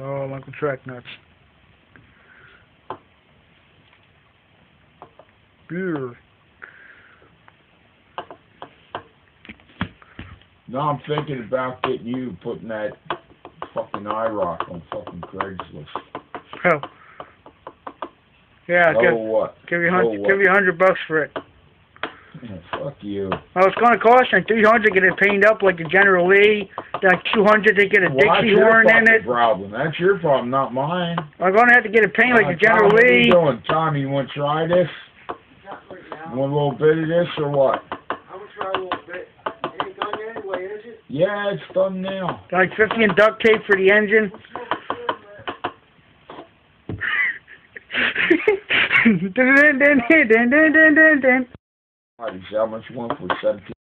Oh, Uncle Track nuts. Beer. Now I'm thinking about getting you putting that fucking IROC on fucking Craigslist. Oh. Yeah, What? give you $100 for it. Yeah, fuck you. Well, it's going to cost you $300 to get it painted up like a General Lee, like $200 to get a Dixie horn in it. Problem. That's your problem, not mine. I'm going to have to get it painted like a General Tom, Lee. What are you doing, Tommy? You want to try this? You want a little bit of this or what? I'm going to try a little bit. It ain't done anyway, is it? Yeah, it's done now. Like 50 in duct tape for the engine. Dun, dun, dun, dun, dun, dun, dun, dun. How much you want for 17?